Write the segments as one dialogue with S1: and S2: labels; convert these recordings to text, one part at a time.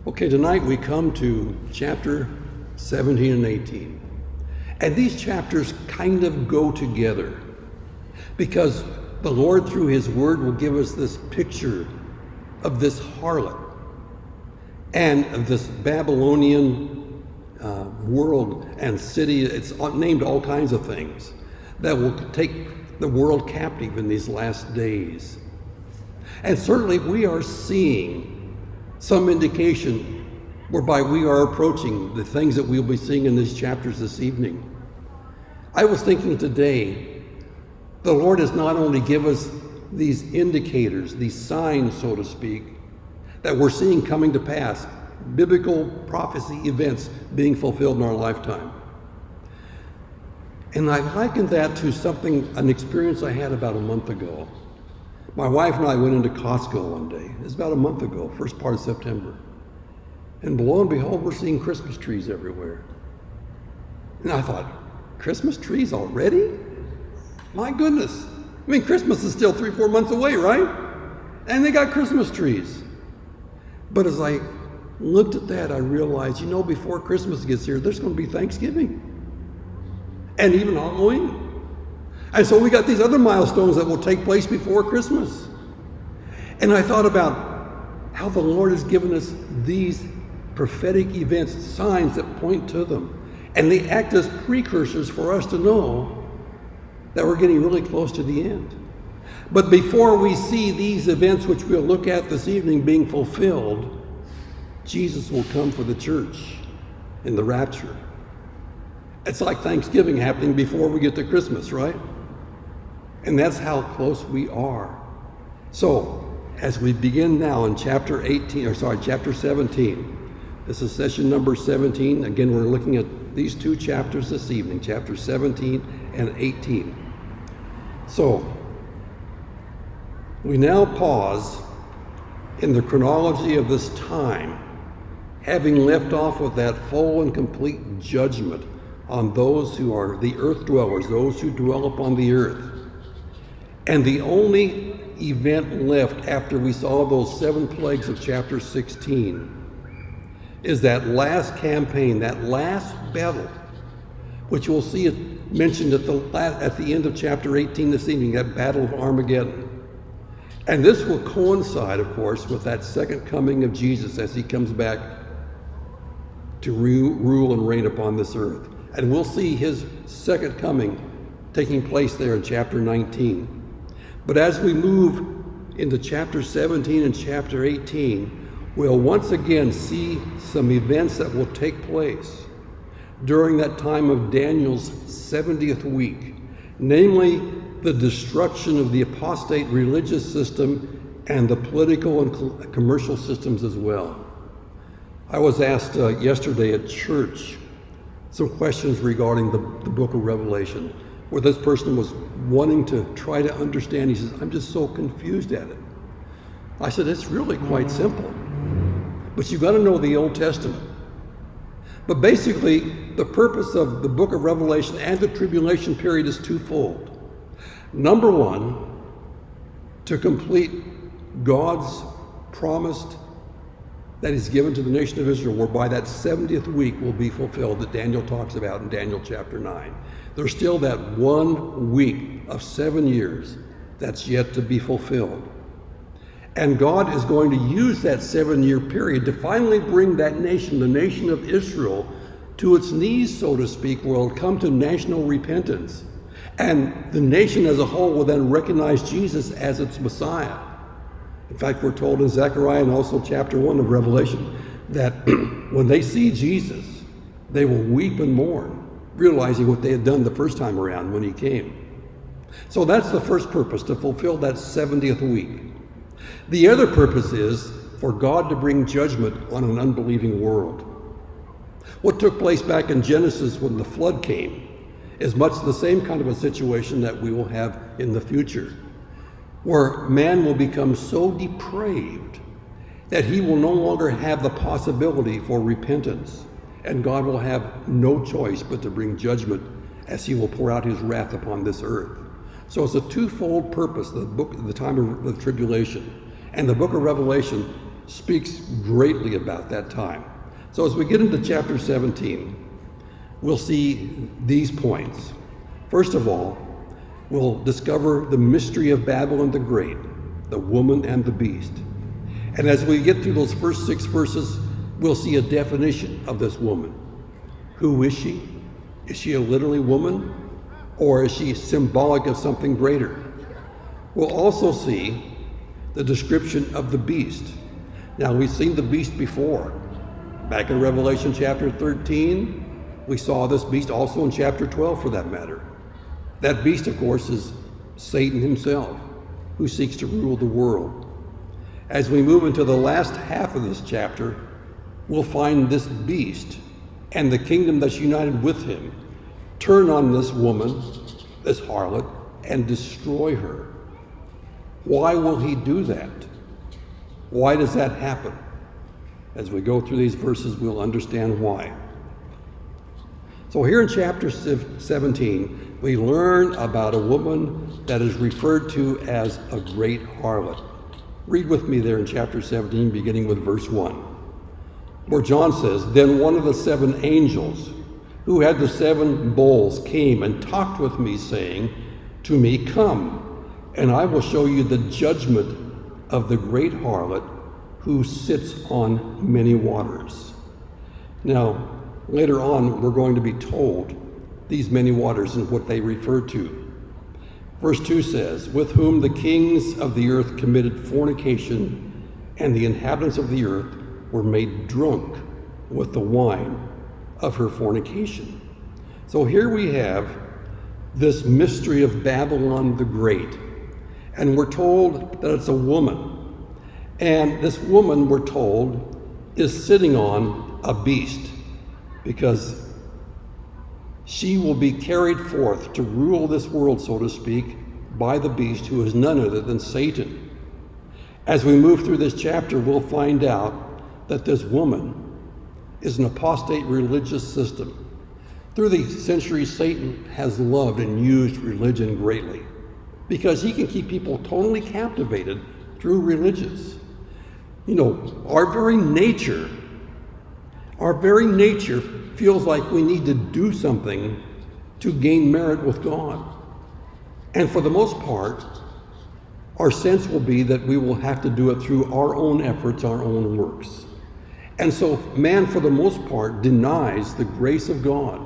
S1: Okay, tonight we come to chapter 17 and 18. And these chapters kind of go together because the Lord, through His Word, will give us this picture of this harlot and of this Babylonian world and city. It's named all kinds of things that will take the world captive in these last days. And certainly we are seeing some indication whereby we are approaching the things that we'll be seeing in these chapters this evening. I was thinking today, the Lord has not only given us these indicators, these signs, so to speak, that we're seeing coming to pass, biblical prophecy events being fulfilled in our lifetime. And I liken that to an experience I had about a month ago. My wife and I went into Costco one day. It was about a month ago, first part of September. And lo and behold, we're seeing Christmas trees everywhere. And I thought, Christmas trees already? My goodness. I mean, Christmas is still 3-4 months away, right? And they got Christmas trees. But as I looked at that, I realized, before Christmas gets here, there's going to be Thanksgiving. And even Halloween. And so we got these other milestones that will take place before Christmas. And I thought about how the Lord has given us these prophetic events, signs that point to them. And they act as precursors for us to know that we're getting really close to the end. But before we see these events, which we'll look at this evening, being fulfilled, Jesus will come for the church in the rapture. It's like Thanksgiving happening before we get to Christmas, right? And that's how close we are. So, as we begin now in chapter 17, this is session number 17. Again, we're looking at these two chapters this evening, chapter 17 and 18. So, we now pause in the chronology of this time, having left off with that full and complete judgment on those who are the earth dwellers, those who dwell upon the earth. And the only event left after we saw those 7 plagues of chapter 16 is that last campaign, that last battle, which we'll see it mentioned at the end of chapter 18 this evening, that Battle of Armageddon. And this will coincide, of course, with that second coming of Jesus as He comes back to rule and reign upon this earth. And we'll see His second coming taking place there in chapter 19. But as we move into chapter 17 and chapter 18, we'll once again see some events that will take place during that time of Daniel's 70th week, namely the destruction of the apostate religious system and the political and commercial systems as well. I was asked yesterday at church some questions regarding the book of Revelation, where this person was wanting to try to understand. He says, I'm just so confused at it. I said, it's really quite simple. But you've got to know the Old Testament. But basically, the purpose of the book of Revelation and the tribulation period is twofold. Number one, to complete God's promised that He's given to the nation of Israel, whereby that 70th week will be fulfilled that Daniel talks about in Daniel chapter 9. There's still that 1 week of 7 years that's yet to be fulfilled. And God is going to use that 7-year period to finally bring that nation, the nation of Israel, to its knees, so to speak, where it'll come to national repentance. And the nation as a whole will then recognize Jesus as its Messiah. In fact, we're told in Zechariah and also chapter 1 of Revelation that when they see Jesus, they will weep and mourn, realizing what they had done the first time around when He came. So that's the first purpose, to fulfill that 70th week. The other purpose is for God to bring judgment on an unbelieving world. What took place back in Genesis when the flood came is much the same kind of a situation that we will have in the future, where man will become so depraved that he will no longer have the possibility for repentance, and God will have no choice but to bring judgment as He will pour out His wrath upon this earth. So it's a twofold purpose, the time of the tribulation. And the book of Revelation speaks greatly about that time. So as we get into chapter 17, we'll see these points. First of all, we'll discover the mystery of Babylon the Great, the woman and the beast. And as we get through those first 6 verses, we'll see a definition of this woman. Who is she? Is she a literally woman, or is she symbolic of something greater? We'll also see the description of the beast. Now, we've seen the beast before. Back in Revelation chapter 13, we saw this beast, also in chapter 12 for that matter. That beast, of course, is Satan himself, who seeks to rule the world. As we move into the last half of this chapter, we'll find this beast and the kingdom that's united with him turn on this woman, this harlot, and destroy her. Why will he do that? Why does that happen? As we go through these verses, we'll understand why. So here in chapter 17, we learn about a woman that is referred to as a great harlot. Read with me there in chapter 17, beginning with verse 1, where John says, "Then one of the 7 angels who had the 7 bowls came and talked with me, saying to me, 'Come, and I will show you the judgment of the great harlot who sits on many waters.'" Now, later on, we're going to be told these many waters and what they refer to. Verse 2 says, "With whom the kings of the earth committed fornication, and the inhabitants of the earth were made drunk with the wine of her fornication." So here we have this mystery of Babylon the Great. And we're told that it's a woman. And this woman, we're told, is sitting on a beast, because she will be carried forth to rule this world, so to speak, by the beast, who is none other than Satan. As we move through this chapter, we'll find out that this woman is an apostate religious system. Through the centuries, Satan has loved and used religion greatly, because he can keep people totally captivated through religions. You know, our very nature feels like we need to do something to gain merit with God. And for the most part, our sense will be that we will have to do it through our own efforts, our own works. And so man, for the most part, denies the grace of God.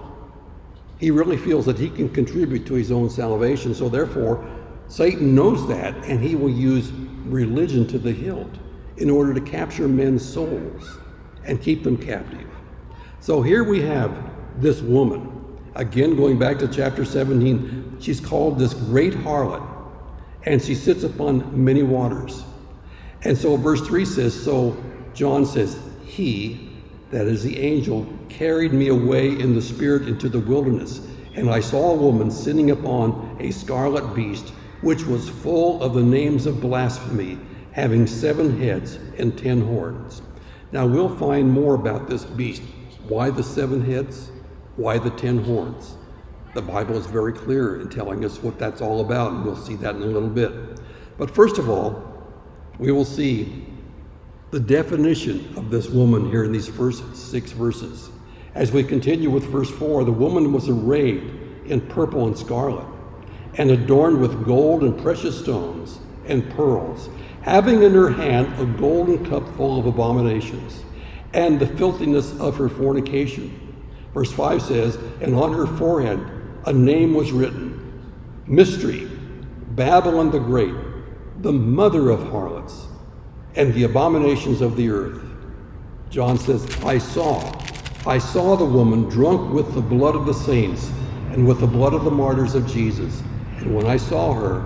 S1: He really feels that he can contribute to his own salvation. So therefore, Satan knows that, and he will use religion to the hilt in order to capture men's souls and keep them captive. So here we have this woman. Again, going back to chapter 17, she's called this great harlot, and she sits upon many waters. And so verse 3 says, "So John says, he," that is the angel, "carried me away in the spirit into the wilderness, and I saw a woman sitting upon a scarlet beast, which was full of the names of blasphemy, having 7 heads and 10 horns." Now we'll find more about this beast. Why the 7 heads? Why the 10 horns? The Bible is very clear in telling us what that's all about, and we'll see that in a little bit. But first of all, we will see the definition of this woman here in these first 6 verses. As we continue with verse 4, "The woman was arrayed in purple and scarlet, and adorned with gold and precious stones and pearls, having in her hand a golden cup full of abominations, and the filthiness of her fornication." Verse 5 says, "And on her forehead a name was written, Mystery, Babylon the Great, the mother of harlots, and the abominations of the earth." John says, I saw the woman drunk with the blood of the saints and with the blood of the martyrs of Jesus. And when I saw her,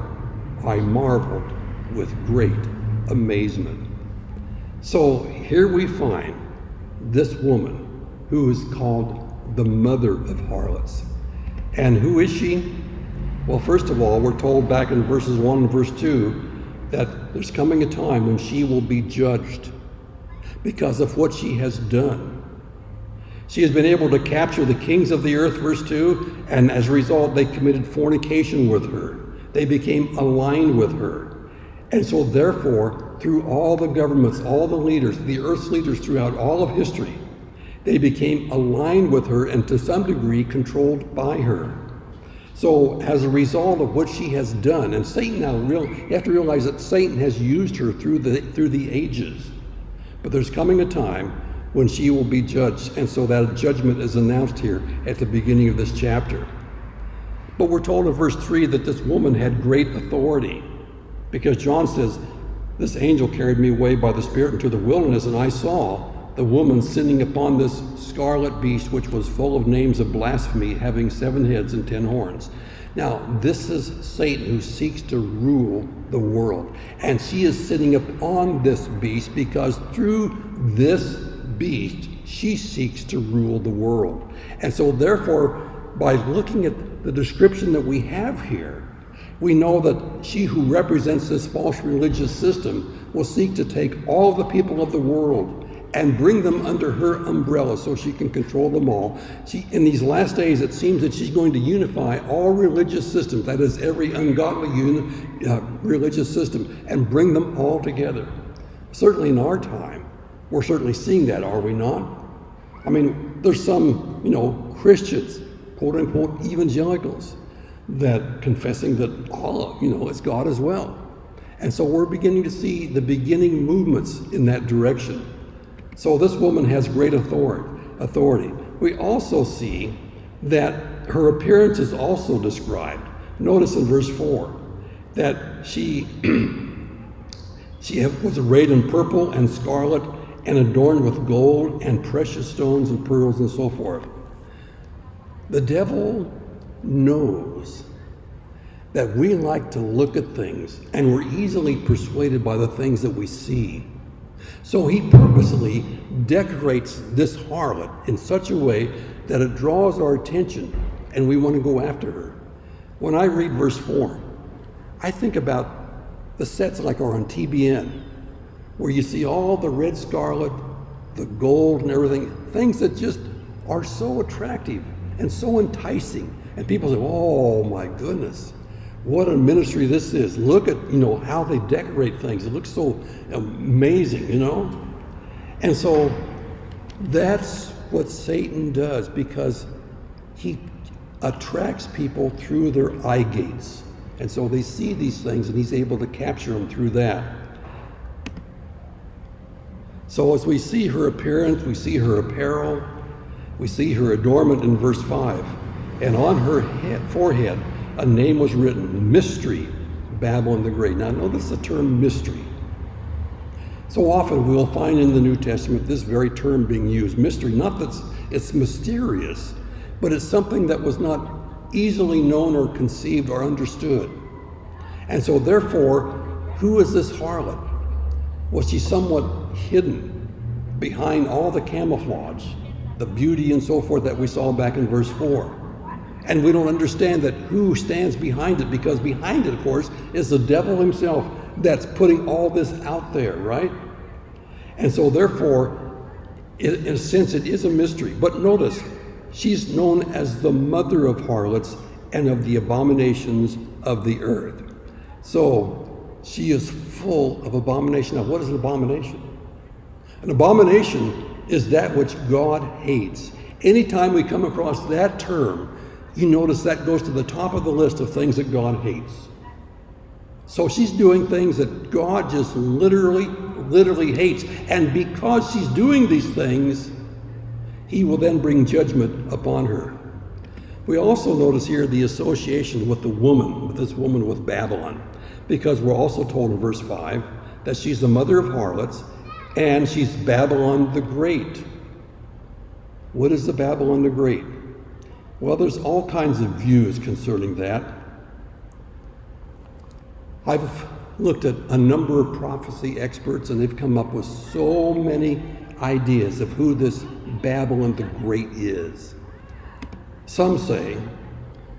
S1: I marveled with great amazement." So here we find this woman who is called the mother of harlots. And who is she? Well, first of all, we're told back in verses 1 and verse 2 that there's coming a time when she will be judged because of what she has done. She has been able to capture the kings of the earth, verse 2, and as a result, they committed fornication with her. They became aligned with her. And so therefore, through all the governments, all the leaders, the earth's leaders throughout all of history, they became aligned with her and to some degree controlled by her. So as a result of what she has done, and Satan now, you have to realize that Satan has used her through the ages. But there's coming a time when she will be judged, and so that judgment is announced here at the beginning of this chapter. But we're told in verse 3 that this woman had great authority, because John says, this angel carried me away by the Spirit into the wilderness, and I saw the woman sitting upon this scarlet beast, which was full of names of blasphemy, having 7 heads and 10 horns. Now, this is Satan who seeks to rule the world. And she is sitting upon this beast because through this beast, she seeks to rule the world. And so therefore, by looking at the description that we have here, we know that she who represents this false religious system will seek to take all the people of the world and bring them under her umbrella so she can control them all. In these last days, it seems that she's going to unify all religious systems, that is every ungodly religious system, and bring them all together. Certainly in our time, we're certainly seeing that, are we not? I mean, there's some, Christians, quote unquote, evangelicals, that confessing that Allah, is God as well. And so we're beginning to see the beginning movements in that direction. So this woman has great authority. We also see that her appearance is also described. Notice in verse 4 that she was arrayed in purple and scarlet and adorned with gold and precious stones and pearls and so forth. The devil knows that we like to look at things and we're easily persuaded by the things that we see. So he purposely decorates this harlot in such a way that it draws our attention and we want to go after her. When I read verse 4, I think about the sets like are on TBN, where you see all the red scarlet, the gold and everything, things that just are so attractive and so enticing. And people say, oh my goodness, what a ministry this is. Look at, how they decorate things. It looks so amazing, And so that's what Satan does, because he attracts people through their eye gates. And so they see these things and he's able to capture them through that. So as we see her appearance, we see her apparel, we see her adornment in verse 5. And on her forehead, a name was written, Mystery, Babylon the Great. Now notice the term mystery. So often we will find in the New Testament this very term being used, mystery. Not that it's mysterious, but it's something that was not easily known or conceived or understood. And so therefore, who is this harlot? Was she somewhat hidden behind all the camouflage, the beauty and so forth that we saw back in verse 4? And we don't understand that who stands behind it, because behind it, of course, is the devil himself that's putting all this out there, right? And so therefore, in a sense, it is a mystery. But notice, she's known as the mother of harlots and of the abominations of the earth. So she is full of abomination. Now, what is an abomination? An abomination is that which God hates. Anytime we come across that term, you notice that goes to the top of the list of things that God hates. So she's doing things that God just literally hates. And because she's doing these things, he will then bring judgment upon her. We also notice here the association with this woman with Babylon, because we're also told in verse 5 that she's the mother of harlots and she's Babylon the Great. What is the Babylon the Great? Well, there's all kinds of views concerning that. I've looked at a number of prophecy experts, and they've come up with so many ideas of who this Babylon the Great is. Some say,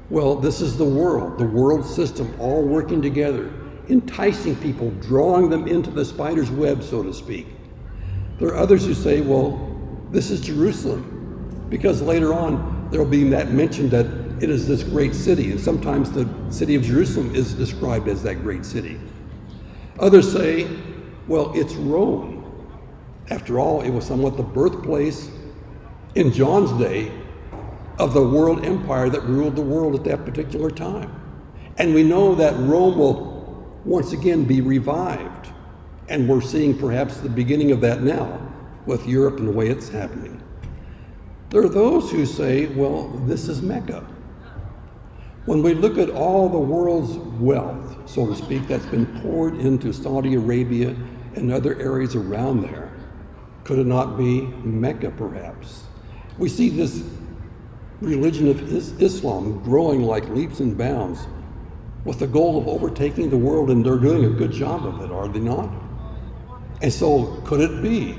S1: well, this is the world system, all working together, enticing people, drawing them into the spider's web, so to speak. There are others who say, well, this is Jerusalem, because later on, there will be that mentioned that it is this great city, and sometimes the city of Jerusalem is described as that great city. Others say, well, it's Rome. After all, it was somewhat the birthplace in John's day of the world empire that ruled the world at that particular time. And we know that Rome will once again be revived. And we're seeing perhaps the beginning of that now with Europe and the way it's happening. There are those who say, well, this is Mecca. When we look at all the world's wealth, so to speak, that's been poured into Saudi Arabia and other areas around there, could it not be Mecca perhaps? We see this religion of Islam growing like leaps and bounds with the goal of overtaking the world, and they're doing a good job of it, are they not? And so could it be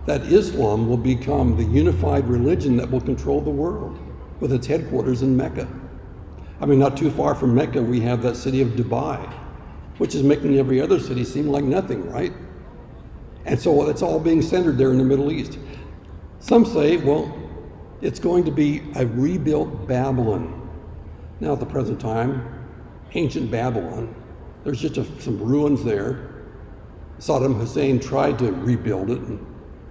S1: that Islam will become the unified religion that will control the world with its headquarters in Mecca? I mean, not too far from Mecca, we have that city of Dubai, which is making every other city seem like nothing, right? And so it's all being centered there in the Middle East. Some say, well, it's going to be a rebuilt Babylon. Now at the present time, ancient Babylon, there's just some ruins there. Saddam Hussein tried to rebuild it, and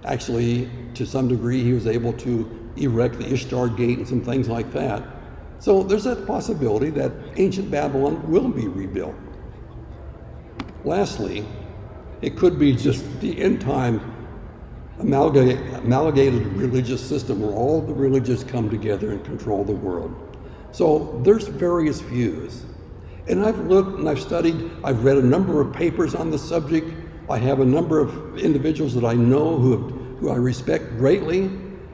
S1: actually, to some degree, he was able to erect the Ishtar Gate and some things like that. So there's that possibility that ancient Babylon will be rebuilt. Lastly, it could be just the end-time amalgamated religious system where all the religions come together and control the world. So there's various views. And I've looked and I've studied, I've read a number of papers on the subject. I have a number of individuals that I know who I respect greatly,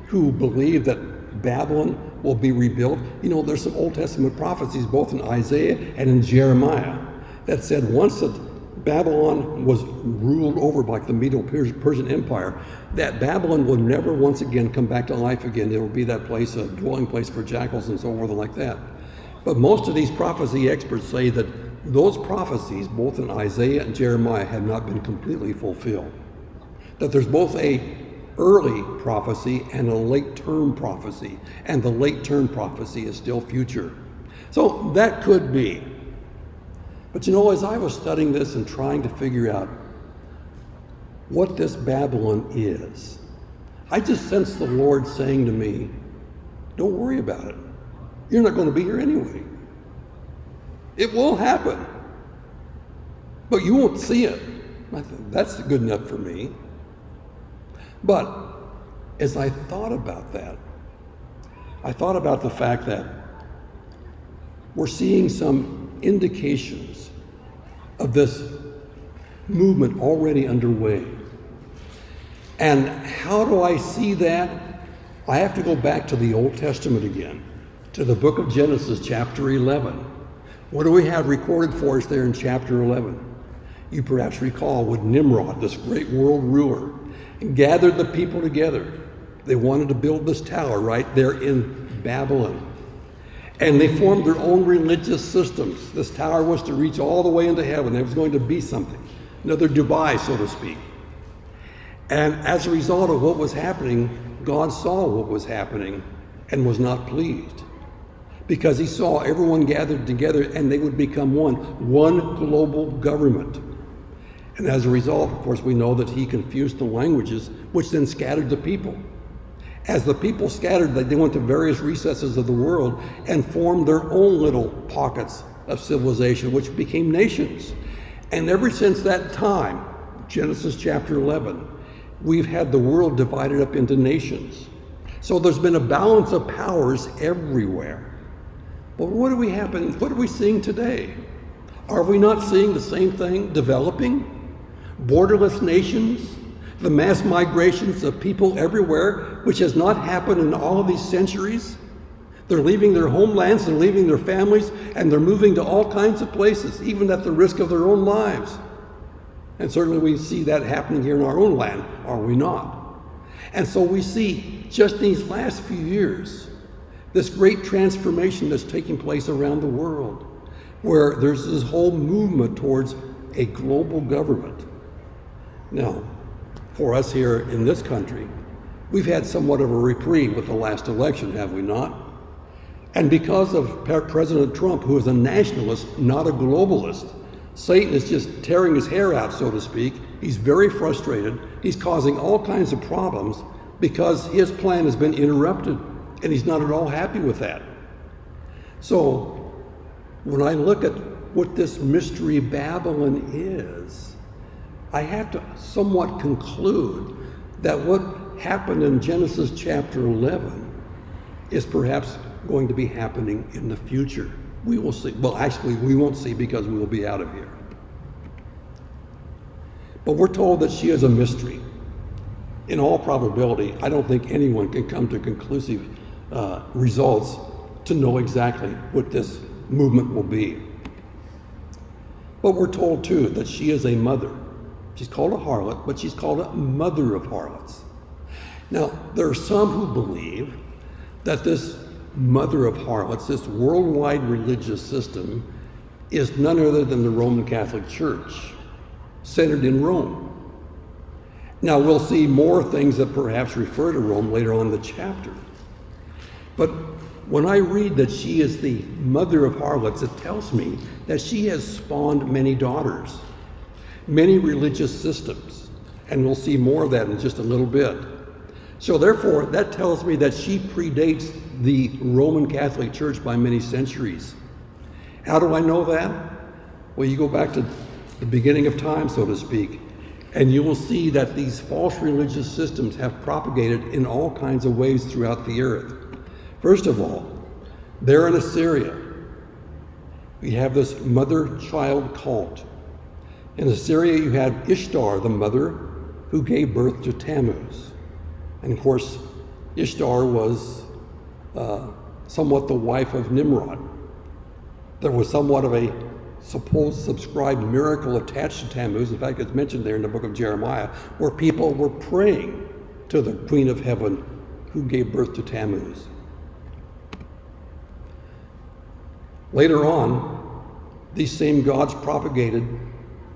S1: who believe that Babylon will be rebuilt. You know, there's some Old Testament prophecies, both in Isaiah and in Jeremiah, that said once that Babylon was ruled over by the Medo-Persian Empire, that Babylon will never once again come back to life again. It will be that place, a dwelling place for jackals and so forth like that. But most of these prophecy experts say that those prophecies, both in Isaiah and Jeremiah, have not been completely fulfilled. That there's both a early prophecy and a late-term prophecy, and the late-term prophecy is still future. So that could be. But you know, as I was studying this and trying to figure out what this Babylon is, I just sensed the Lord saying to me, don't worry about it. You're not going to be here anyway. It will happen, but you won't see it. I thought, that's good enough for me. But as I thought about that, I thought about the fact that we're seeing some indications of this movement already underway. And how do I see that? I have to go back to the Old Testament again, to the book of Genesis, chapter 11. What do we have recorded for us there in chapter 11? You perhaps recall when Nimrod, this great world ruler, gathered the people together. They wanted to build this tower right there in Babylon. And they formed their own religious systems. This tower was to reach all the way into heaven. It was going to be something, another Dubai, so to speak. And as a result of what was happening, God saw what was happening and was not pleased, because he saw everyone gathered together and they would become one global government. And as a result, of course, we know that he confused the languages, which then scattered the people. As the people scattered, they went to various recesses of the world and formed their own little pockets of civilization, which became nations. And ever since that time, Genesis chapter 11, we've had the world divided up into nations. So there's been a balance of powers everywhere. But what are we seeing today? Are we not seeing the same thing developing? Borderless nations, the mass migrations of people everywhere, which has not happened in all of these centuries. They're leaving their homelands, they're leaving their families, and they're moving to all kinds of places, even at the risk of their own lives. And certainly we see that happening here in our own land, are we not? And so we see just these last few years, this great transformation that's taking place around the world, where there's this whole movement towards a global government. Now, for us here in this country, we've had somewhat of a reprieve with the last election, have we not? And because of President Trump, who is a nationalist, not a globalist, Satan is just tearing his hair out, so to speak. He's very frustrated. He's causing all kinds of problems because his plan has been interrupted, and he's not at all happy with that. So when I look at what this mystery Babylon is, I have to somewhat conclude that what happened in Genesis chapter 11 is perhaps going to be happening in the future. We will see. Well, actually, we won't see because we will be out of here. But we're told that she is a mystery. In all probability, I don't think anyone can come to conclusive results to know exactly what this movement will be. But we're told, too, that she is a mother. She's called a harlot, but she's called a mother of harlots. Now, there are some who believe that this mother of harlots, this worldwide religious system, is none other than the Roman Catholic Church, centered in Rome. Now, we'll see more things that perhaps refer to Rome later on in the chapter. But when I read that she is the mother of harlots, it tells me that she has spawned many daughters, many religious systems, and we'll see more of that in just a little bit. So therefore, that tells me that she predates the Roman Catholic Church by many centuries. How do I know that? Well, you go back to the beginning of time, so to speak, and you will see that these false religious systems have propagated in all kinds of ways throughout the earth. First of all, there in Assyria, we have this mother-child cult. In Assyria, you had Ishtar, the mother, who gave birth to Tammuz. And of course, Ishtar was somewhat the wife of Nimrod. There was somewhat of a supposed subscribed miracle attached to Tammuz. In fact, it's mentioned there in the book of Jeremiah, where people were praying to the Queen of Heaven who gave birth to Tammuz. Later on, these same gods propagated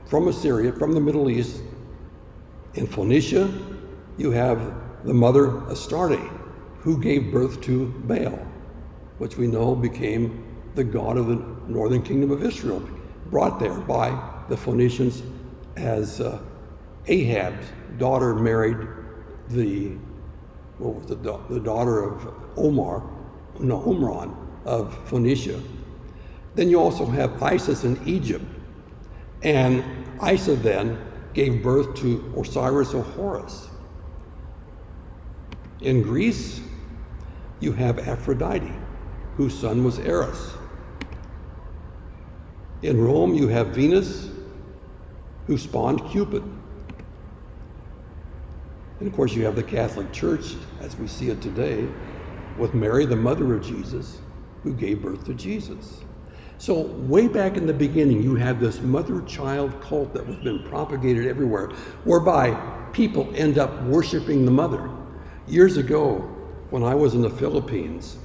S1: from Assyria, from the Middle East. In Phoenicia, you have the mother Astarte, who gave birth to Baal, which we know became the god of the northern kingdom of Israel, brought there by the Phoenicians as Ahab's daughter married the daughter of Omran of Phoenicia. Then you also have Isis in Egypt, and Isa then gave birth to Osiris or Horus. In Greece, you have Aphrodite, whose son was Eros. In Rome, you have Venus, who spawned Cupid. And of course, you have the Catholic Church, as we see it today, with Mary, the mother of Jesus, who gave birth to Jesus. So way back in the beginning, you have this mother-child cult that has been propagated everywhere, whereby people end up worshiping the mother. Years ago, when I was in the Philippines,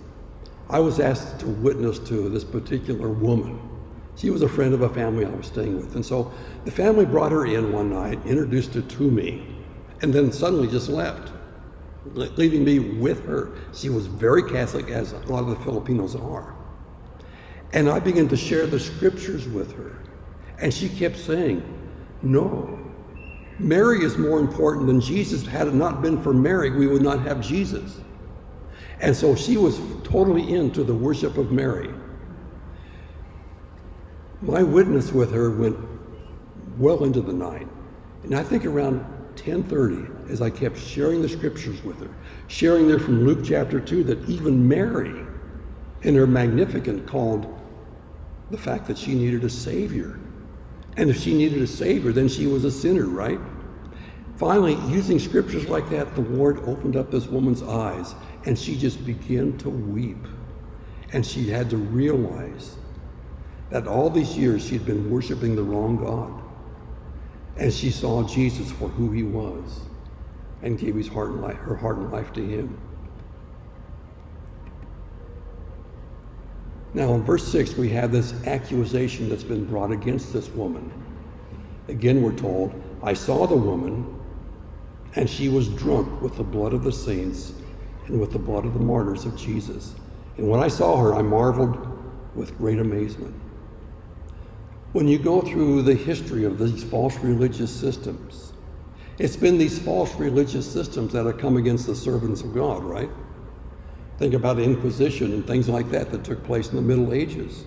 S1: I was asked to witness to this particular woman. She was a friend of a family I was staying with. And so the family brought her in one night, introduced her to me, and then suddenly just left, leaving me with her. She was very Catholic, as a lot of the Filipinos are. And I began to share the scriptures with her. And she kept saying, no, Mary is more important than Jesus. Had it not been for Mary, we would not have Jesus. And so she was totally into the worship of Mary. My witness with her went well into the night. And I think around 10:30, as I kept sharing the scriptures with her, sharing there from Luke chapter 2, that even Mary, in her Magnificat, called the fact that she needed a Savior. And if she needed a Savior, then she was a sinner, right? Finally, using scriptures like that, the Lord opened up this woman's eyes, and she just began to weep. And she had to realize that all these years she'd been worshiping the wrong God. And she saw Jesus for who he was and gave her heart and life to him. Now in verse 6, we have this accusation that's been brought against this woman. Again, we're told, I saw the woman, and she was drunk with the blood of the saints and with the blood of the martyrs of Jesus. And when I saw her, I marveled with great amazement. When you go through the history of these false religious systems, it's been these false religious systems that have come against the servants of God, right? Think about the Inquisition and things like that that took place in the Middle Ages.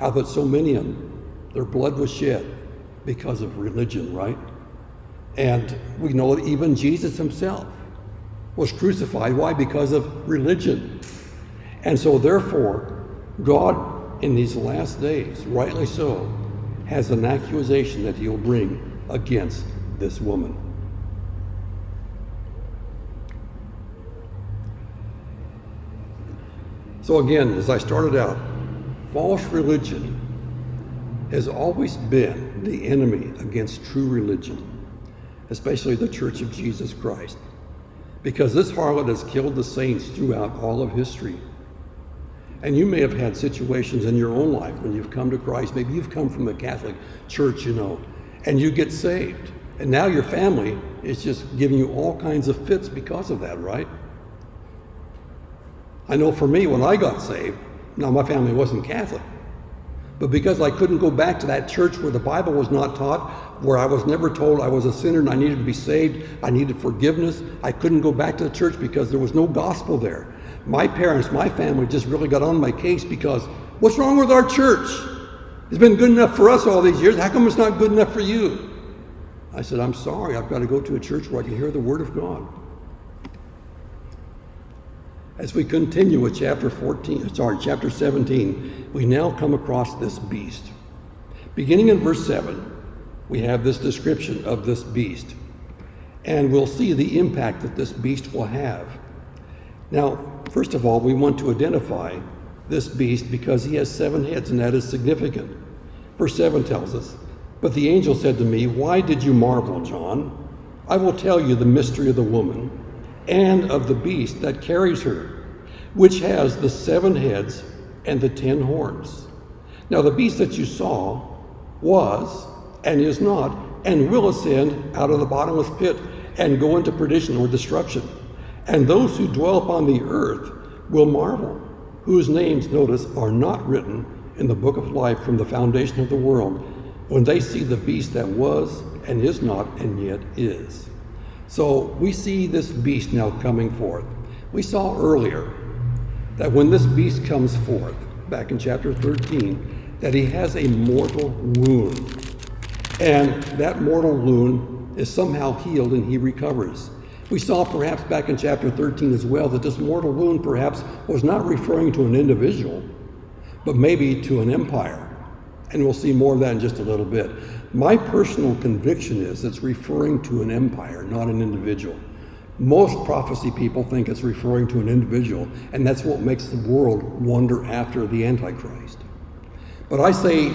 S1: How that so many of them, their blood was shed because of religion, right? And we know that even Jesus himself was crucified. Why? Because of religion. And so therefore, God in these last days, rightly so, has an accusation that he'll bring against this woman. So again, as I started out, false religion has always been the enemy against true religion, especially the Church of Jesus Christ, because this harlot has killed the saints throughout all of history. And you may have had situations in your own life when you've come to Christ. Maybe you've come from the Catholic Church, and you get saved. And now your family is just giving you all kinds of fits because of that, right? I know for me, when I got saved, now my family wasn't Catholic, but because I couldn't go back to that church where the Bible was not taught, where I was never told I was a sinner and I needed to be saved, I needed forgiveness, I couldn't go back to the church because there was no gospel there. My parents, my family just really got on my case because, what's wrong with our church? It's been good enough for us all these years. How come it's not good enough for you? I said, I'm sorry, I've got to go to a church where I can hear the Word of God. As we continue with chapter 17, we now come across this beast. Beginning in verse 7, we have this description of this beast, and we'll see the impact that this beast will have. Now, first of all, we want to identify this beast because he has 7 heads, and that is significant. Verse 7 tells us, "But the angel said to me, 'Why did you marvel, John? I will tell you the mystery of the woman and of the beast that carries her, which has the 7 heads and the 10 horns. Now the beast that you saw was and is not and will ascend out of the bottomless pit and go into perdition or destruction. And those who dwell upon the earth will marvel, whose names, notice, are not written in the book of life from the foundation of the world, when they see the beast that was and is not and yet is.'" So we see this beast now coming forth. We saw earlier that when this beast comes forth, back in chapter 13, that he has a mortal wound. And that mortal wound is somehow healed and he recovers. We saw perhaps back in chapter 13 as well that this mortal wound perhaps was not referring to an individual, but maybe to an empire. And we'll see more of that in just a little bit. My personal conviction is it's referring to an empire, not an individual. Most prophecy people think it's referring to an individual, and that's what makes the world wander after the Antichrist. But I say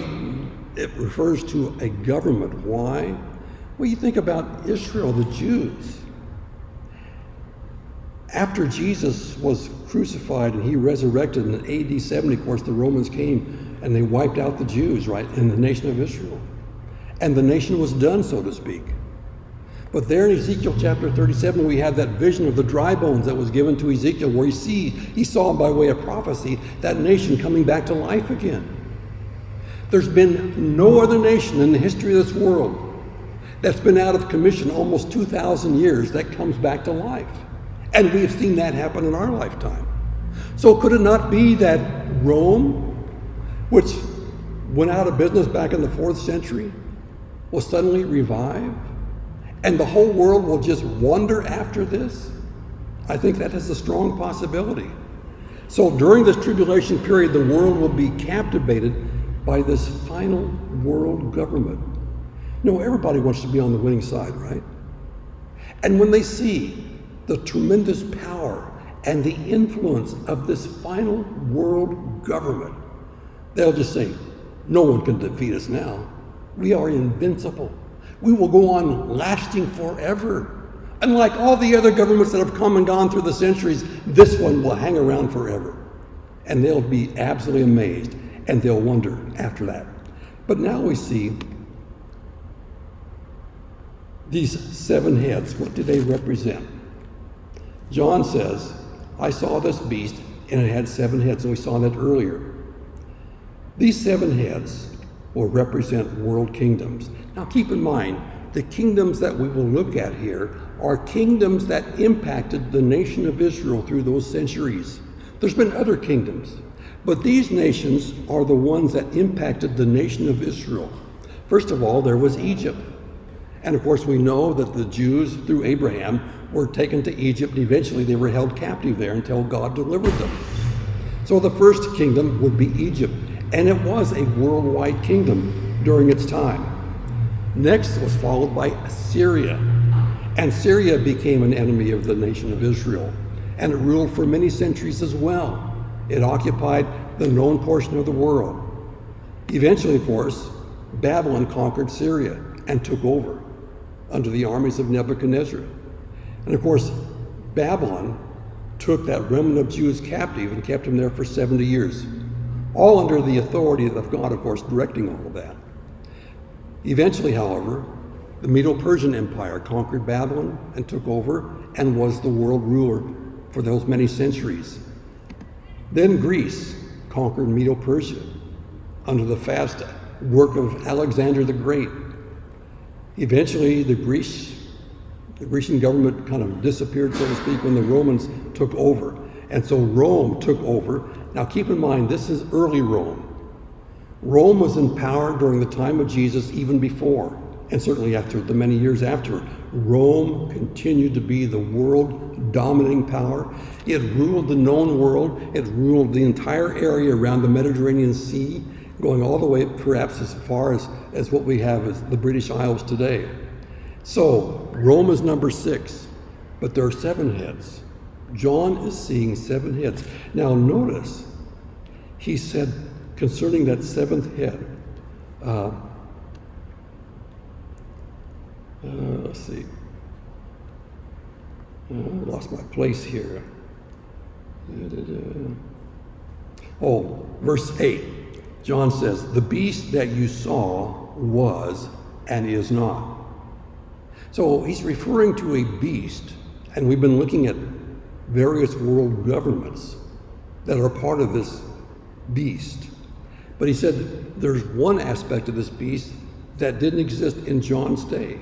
S1: it refers to a government. Why? Well, you think about Israel, the Jews. After Jesus was crucified and he resurrected in AD 70, of course, the Romans came and they wiped out the Jews, right, in the nation of Israel. And the nation was done, so to speak. But there in Ezekiel chapter 37, we have that vision of the dry bones that was given to Ezekiel, where he saw by way of prophecy that nation coming back to life again. There's been no other nation in the history of this world that's been out of commission almost 2,000 years that comes back to life. And we've seen that happen in our lifetime. So could it not be that Rome, which went out of business back in the 4th century, will suddenly revive? And the whole world will just wander after this? I think that is a strong possibility. So during this tribulation period, the world will be captivated by this final world government. No, everybody wants to be on the winning side, right? And when they see the tremendous power and the influence of this final world government, they'll just say, no one can defeat us now. We are invincible. We will go on lasting forever. Unlike all the other governments that have come and gone through the centuries, this one will hang around forever. And they'll be absolutely amazed, and they'll wonder after that. But now we see these 7 heads. What do they represent? John says, I saw this beast, and it had 7 heads, and we saw that earlier. These 7 heads will represent world kingdoms. Now keep in mind, the kingdoms that we will look at here are kingdoms that impacted the nation of Israel through those centuries. There's been other kingdoms, but these nations are the ones that impacted the nation of Israel. First of all, there was Egypt. And of course, we know that the Jews, through Abraham, were taken to Egypt. Eventually, they were held captive there until God delivered them. So the first kingdom would be Egypt, and it was a worldwide kingdom during its time. Next was followed by Syria, and Syria became an enemy of the nation of Israel, and it ruled for many centuries as well. It occupied the known portion of the world. Eventually, of course, Babylon conquered Syria and took over under the armies of Nebuchadnezzar. And of course, Babylon took that remnant of Jews captive and kept them there for 70 years, all under the authority of God, of course, directing all of that. Eventually, however, the Medo-Persian Empire conquered Babylon and took over and was the world ruler for those many centuries. Then Greece conquered Medo-Persia under the fast work of Alexander the Great. Eventually, the Grecian government kind of disappeared, so to speak, when the Romans took over. And so Rome took over. Now keep in mind, this is early Rome. Rome was in power during the time of Jesus, even before, and certainly after the many years after. Rome continued to be the world dominating power. It ruled the known world. It ruled the entire area around the Mediterranean Sea, going all the way perhaps as far as what we have as the British Isles today. So Rome is number 6, but there are 7 heads. John is seeing 7 heads. Now notice, he said concerning that 7th head, let's see, I lost my place here. Oh, verse 8, John says, "The beast that you saw was and is not." So he's referring to a beast, and we've been looking at various world governments that are part of this beast. But he said there's one aspect of this beast that didn't exist in John's day.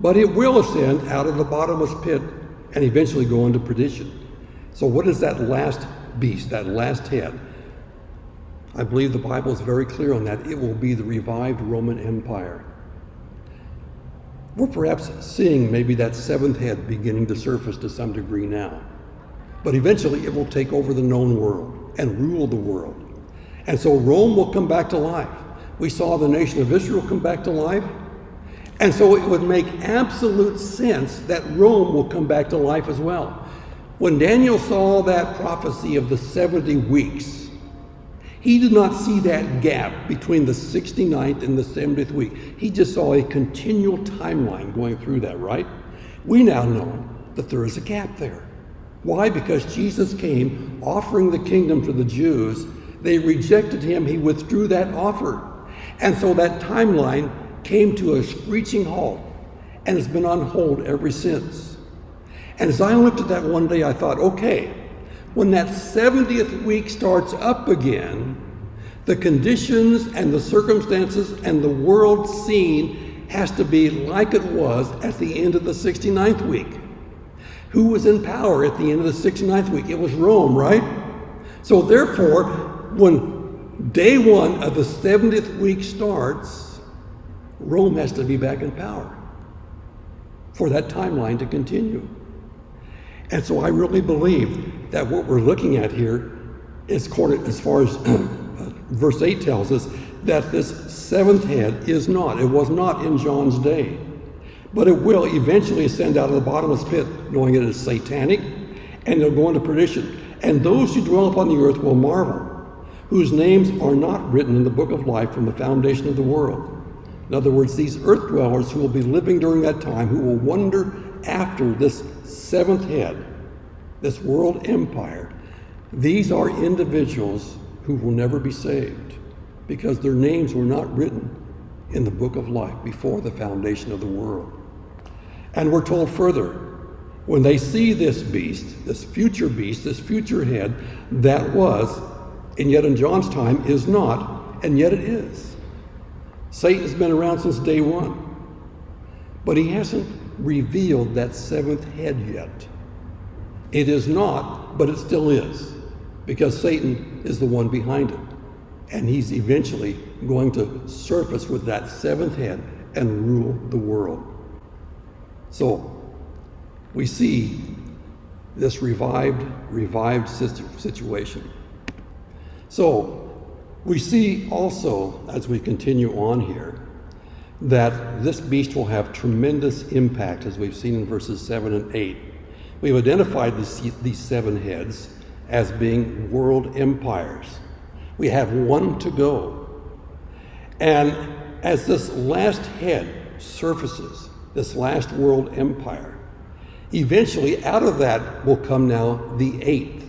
S1: But it will ascend out of the bottomless pit and eventually go into perdition. So what is that last beast, that last head? I believe the Bible is very clear on that. It will be the revived Roman Empire. We're perhaps seeing maybe that 7th head beginning to surface to some degree now. But eventually it will take over the known world and rule the world. And so Rome will come back to life. We saw the nation of Israel come back to life. And so it would make absolute sense that Rome will come back to life as well. When Daniel saw that prophecy of the 70 weeks, he did not see that gap between the 69th and the 70th week. He just saw a continual timeline going through that, right? We now know that there is a gap there. Why? Because Jesus came offering the kingdom to the Jews. They rejected him. He withdrew that offer. And so that timeline came to a screeching halt and has been on hold ever since. And as I looked at that one day, I thought, okay, when that 70th week starts up again, the conditions and the circumstances and the world scene has to be like it was at the end of the 69th week. Who was in power at the end of the 69th week? It was Rome, right? So therefore, when day 1 of the 70th week starts, Rome has to be back in power for that timeline to continue. And so I really believe that what we're looking at here is, as far as verse 8 tells us, that this 7th head was not in John's day. But it will eventually ascend out of the bottomless pit, knowing it is satanic, and they'll go into perdition. And those who dwell upon the earth will marvel, whose names are not written in the book of life from the foundation of the world. In other words, these earth dwellers who will be living during that time, who will wonder after this 7th head, this world empire, these are individuals who will never be saved because their names were not written in the book of life before the foundation of the world. And we're told further, when they see this beast, this future head that was, and yet in John's time is not, and yet it is. Satan's been around since day one, but he hasn't revealed that seventh head yet. It is not, but it still is, because Satan is the one behind it. And he's eventually going to surface with that seventh head and rule the world. So we see this revived situation. So we see also, as we continue on here, that this beast will have tremendous impact, as we've seen in verses 7 and 8. We've identified these seven heads as being world empires. We have one to go. And as this last head surfaces, this last world empire, eventually out of that will come now the eighth.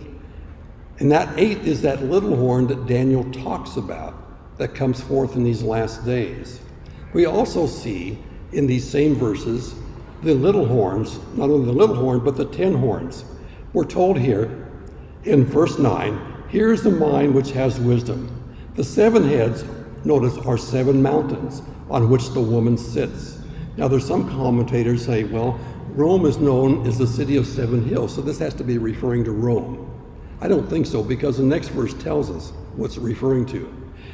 S1: And that eighth is that little horn that Daniel talks about that comes forth in these last days. We also see in these same verses the little horns, not only the little horn, but the 10 horns. We're told here in verse 9, here's the mind which has wisdom. The seven heads, notice, are seven mountains on which the woman sits. Now there's some commentators say, well, Rome is known as the city of seven hills, so this has to be referring to Rome. I don't think so, because the next verse tells us what's it referring to.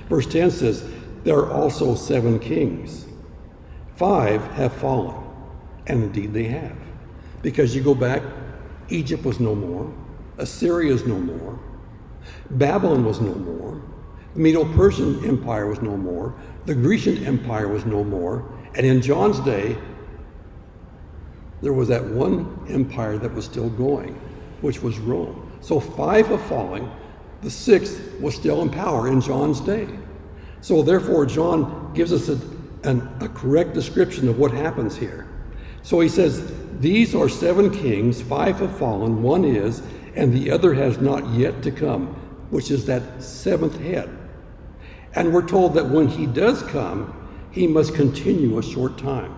S1: Verse 10 says, there are also seven kings. 5 have fallen, and indeed they have. Because you go back, Egypt was no more, Assyria is no more, Babylon was no more, the Medo-Persian Empire was no more, the Grecian Empire was no more, and in John's day, there was that one empire that was still going, which was Rome. So 5 have fallen, the 6th was still in power in John's day. So therefore, John gives us a correct description of what happens here. So he says, these are 7 kings, 5 have fallen, 1 is, and the other has not yet to come, which is that 7th head. And we're told that when he does come, he must continue a short time.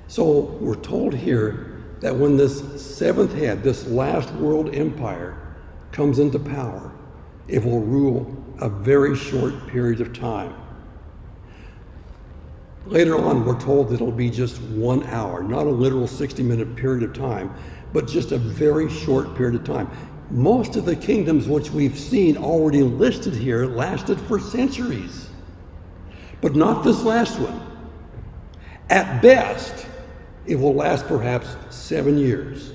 S1: So we're told here that when this 7th head, this last world empire, comes into power, it will rule a very short period of time. Later on, we're told that it'll be just 1 hour, not a literal 60-minute period of time, but just a very short period of time. Most of the kingdoms which we've seen already listed here lasted for centuries, but not this last one. At best, it will last perhaps 7 years.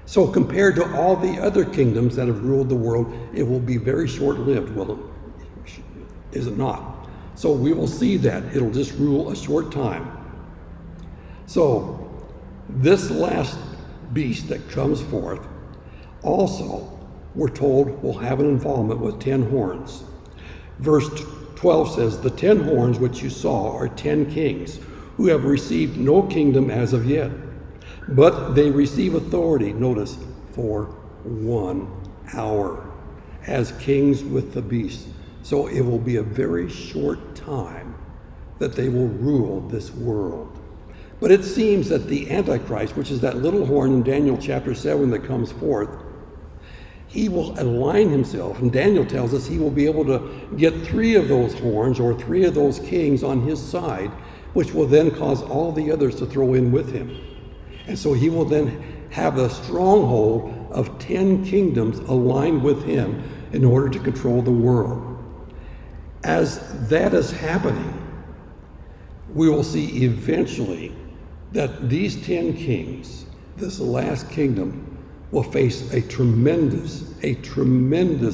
S1: So compared to all the other kingdoms that have ruled the world, it will be very short-lived. Well, is it not? So we will see that. It'll just rule a short time. So this last beast that comes forth also, we're told, will have an involvement with 10 horns. Verse 12 says, the 10 horns which you saw are 10 kings who have received no kingdom as of yet, but they receive authority, notice, for 1 hour as kings with the beast. So it will be a very short time that they will rule this world. But it seems that the Antichrist, which is that little horn in Daniel chapter 7 that comes forth, he will align himself, and Daniel tells us he will be able to get 3 of those horns or 3 of those kings on his side, which will then cause all the others to throw in with him. And so he will then have the stronghold of 10 kingdoms aligned with him in order to control the world. As that is happening, we will see eventually that these 10 kings, this last kingdom, will face a tremendous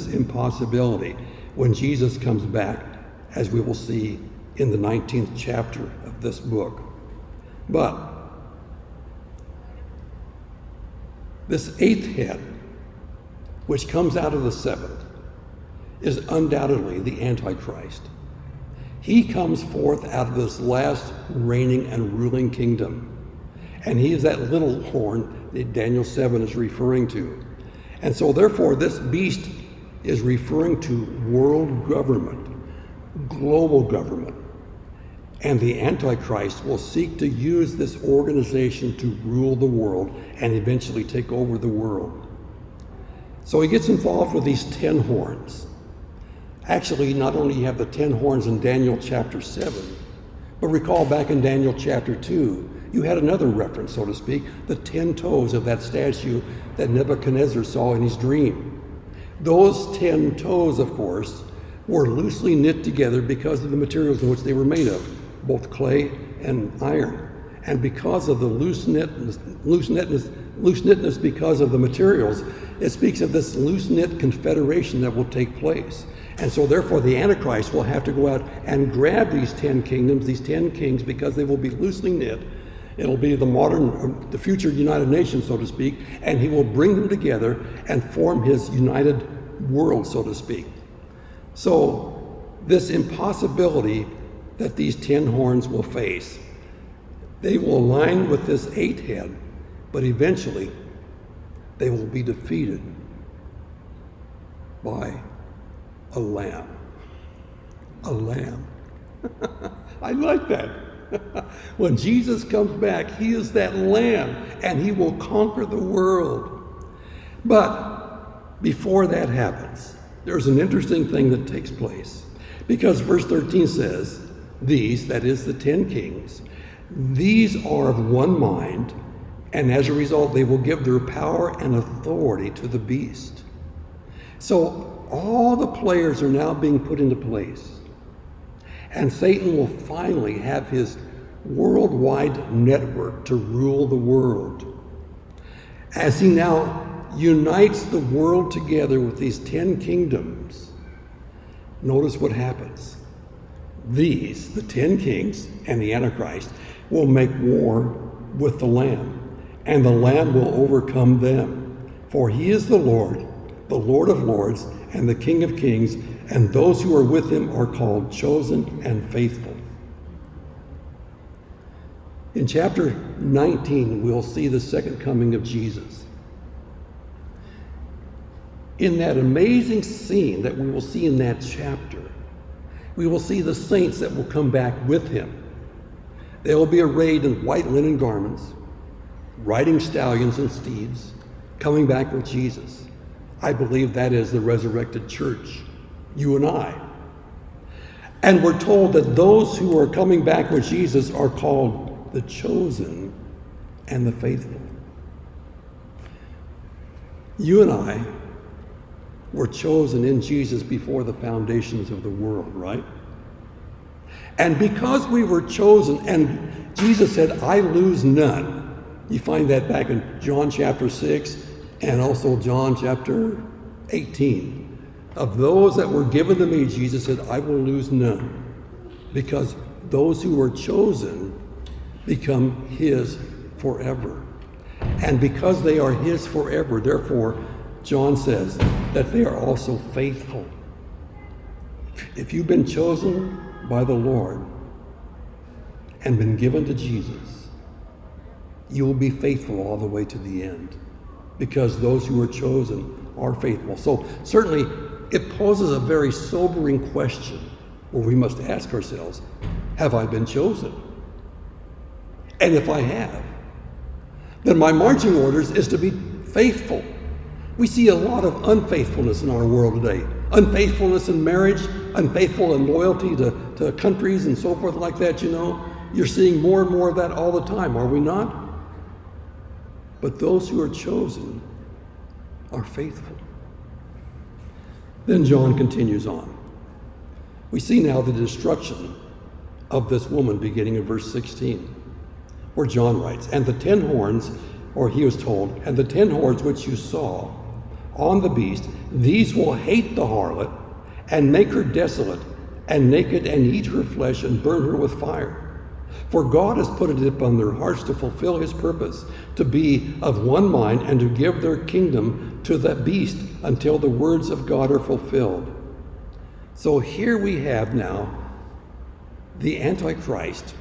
S1: impossibility when Jesus comes back, as we will see in the 19th chapter of this book. But this 8th head, which comes out of the 7th, is undoubtedly the Antichrist. He comes forth out of this last reigning and ruling kingdom. And he is that little horn that Daniel 7 is referring to. And so therefore this beast is referring to world government, global government. And the Antichrist will seek to use this organization to rule the world and eventually take over the world. So he gets involved with these 10 horns. Actually, not only you have the 10 horns in Daniel chapter 7, but recall back in Daniel chapter 2, you had another reference, so to speak, the 10 toes of that statue that Nebuchadnezzar saw in his dream. Those 10 toes, of course, were loosely knit together because of the materials in which they were made of, both clay and iron. And because of the loose knitness because of the materials, it speaks of this loose-knit confederation that will take place. And so therefore the Antichrist will have to go out and grab these 10 kingdoms, these 10 kings, because they will be loosely knit. It'll be the future United Nations, so to speak, and he will bring them together and form his united world, so to speak. So this impossibility that these 10 horns will face, they will align with this 8 head, but eventually they will be defeated by a lamb. A lamb. I like that. When Jesus comes back, he is that lamb, and he will conquer the world. But before that happens, there's an interesting thing that takes place. Because verse 13 says, these, that is the 10 kings, these are of one mind, and as a result, they will give their power and authority to the beast. So all the players are now being put into place. And Satan will finally have his worldwide network to rule the world. As he now unites the world together with these 10 kingdoms, notice what happens. These, the 10 kings and the Antichrist, will make war with the Lamb, and the Lamb will overcome them. For he is the Lord of lords, and the King of kings, and those who are with him are called chosen and faithful. In chapter 19, we'll see the second coming of Jesus. In that amazing scene that we will see in that chapter, we will see the saints that will come back with him. They will be arrayed in white linen garments, riding stallions and steeds, coming back with Jesus. I believe that is the resurrected church, you and I. And we're told that those who are coming back with Jesus are called the chosen and the faithful. You and I were chosen in Jesus before the foundations of the world, right? And because we were chosen, and Jesus said, I lose none. You find that back in John chapter 6 and also John chapter 18. Of those that were given to me, Jesus said, I will lose none. Because those who were chosen become his forever. And because they are his forever, therefore, John says that they are also faithful. If you've been chosen by the Lord and been given to Jesus, you will be faithful all the way to the end, because those who are chosen are faithful. So certainly it poses a very sobering question where we must ask ourselves, have I been chosen? And if I have, then my marching orders is to be faithful. We see a lot of unfaithfulness in our world today. Unfaithfulness in marriage, unfaithful in loyalty to countries and so forth like that, you know. You're seeing more and more of that all the time, are we not? But those who are chosen are faithful. Then John continues on. We see now the destruction of this woman beginning in verse 16, where John writes, and the 10 horns, or he was told, and the 10 horns which you saw on the beast, these will hate the harlot and make her desolate and naked and eat her flesh and burn her with fire. For God has put it upon their hearts to fulfill his purpose, to be of one mind and to give their kingdom to the beast until the words of God are fulfilled. So here we have now the Antichrist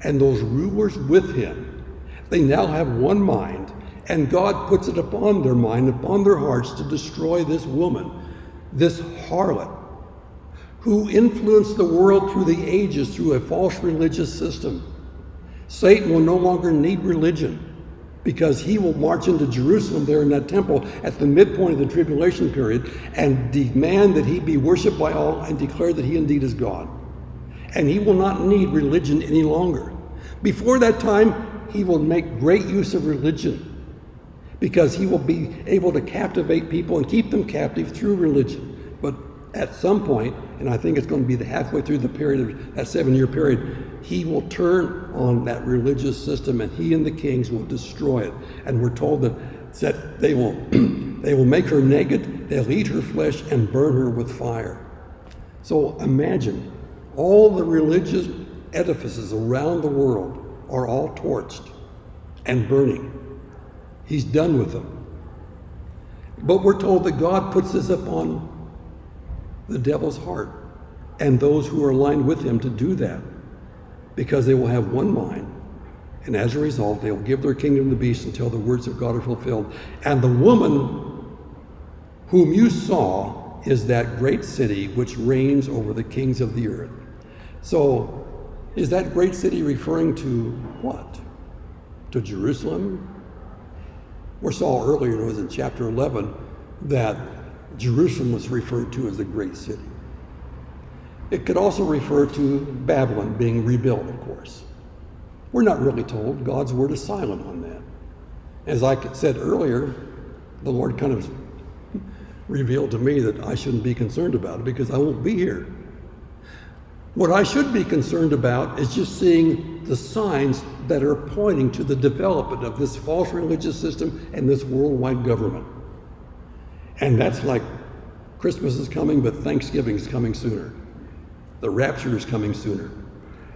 S1: and those rulers with him. They now have one mind, and God puts it upon their mind, upon their hearts, to destroy this woman, this harlot, who influenced the world through the ages through a false religious system. Satan will no longer need religion because he will march into Jerusalem there in that temple at the midpoint of the tribulation period and demand that he be worshiped by all and declare that he indeed is God. And he will not need religion any longer. Before that time, he will make great use of religion because he will be able to captivate people and keep them captive through religion. But at some point, and I think it's going to be halfway through the period of that 7-year period, he will turn on that religious system and he and the kings will destroy it. And we're told that they will make her naked, they'll eat her flesh and burn her with fire. So imagine, all the religious edifices around the world are all torched and burning. He's done with them. But we're told that God puts this upon the devil's heart and those who are aligned with him to do that, because they will have one mind, and as a result they will give their kingdom to the beast until the words of God are fulfilled. And the woman whom you saw is that great city which reigns over the kings of the earth. So is that great city referring to what? To Jerusalem? We saw earlier, it was in chapter 11, that Jerusalem was referred to as the great city. It could also refer to Babylon being rebuilt, of course. We're not really told. God's word is silent on that. As I said earlier, the Lord kind of revealed to me that I shouldn't be concerned about it because I won't be here. What I should be concerned about is just seeing the signs that are pointing to the development of this false religious system and this worldwide government. And that's like Christmas is coming, but Thanksgiving is coming sooner. The rapture is coming sooner.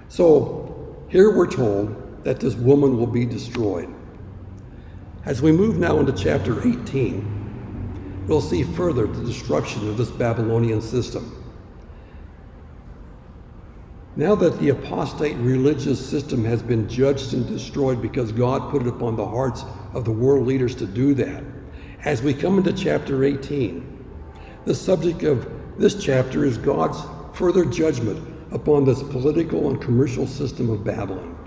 S1: So here we're told that this woman will be destroyed. As we move now into chapter 18, we'll see further the destruction of this Babylonian system. Now that the apostate religious system has been judged and destroyed because God put it upon the hearts of the world leaders to do that, as we come into chapter 18, the subject of this chapter is God's further judgment upon this political and commercial system of Babylon.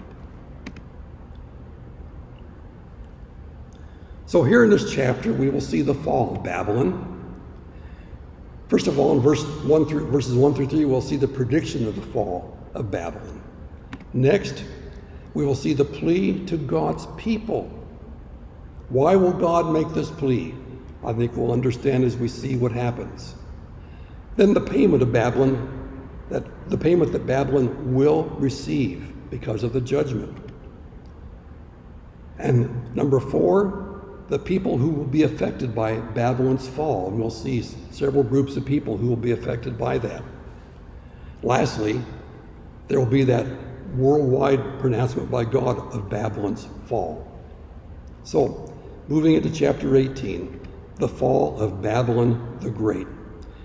S1: So here in this chapter, we will see the fall of Babylon. First of all, in verses 1 through 3, we'll see the prediction of the fall of Babylon. Next, we will see the plea to God's people. Why will God make this plea? I think we'll understand as we see what happens. Then the payment of Babylon, the payment that Babylon will receive because of the judgment. And number 4, the people who will be affected by Babylon's fall. And we'll see several groups of people who will be affected by that. Lastly, there will be that worldwide pronouncement by God of Babylon's fall. So, moving into chapter 18, the fall of Babylon the Great.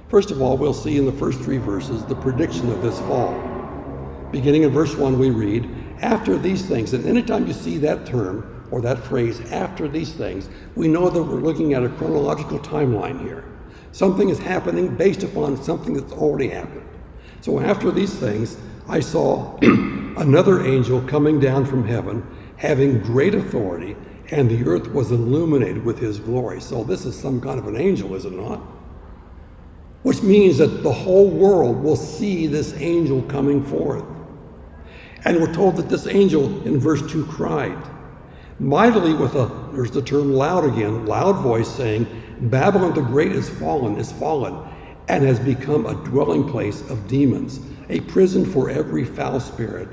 S1: First of all, we'll see in the first 3 verses the prediction of this fall. Beginning in verse 1, we read, after these things, and anytime you see that term or that phrase, after these things, we know that we're looking at a chronological timeline here. Something is happening based upon something that's already happened. So after these things, I saw another angel coming down from heaven, having great authority, and the earth was illuminated with his glory. So this is some kind of an angel, is it not? Which means that the whole world will see this angel coming forth. And we're told that this angel in verse 2 cried mightily with there's the term loud again, loud voice, saying, Babylon the Great is fallen, and has become a dwelling place of demons, a prison for every foul spirit,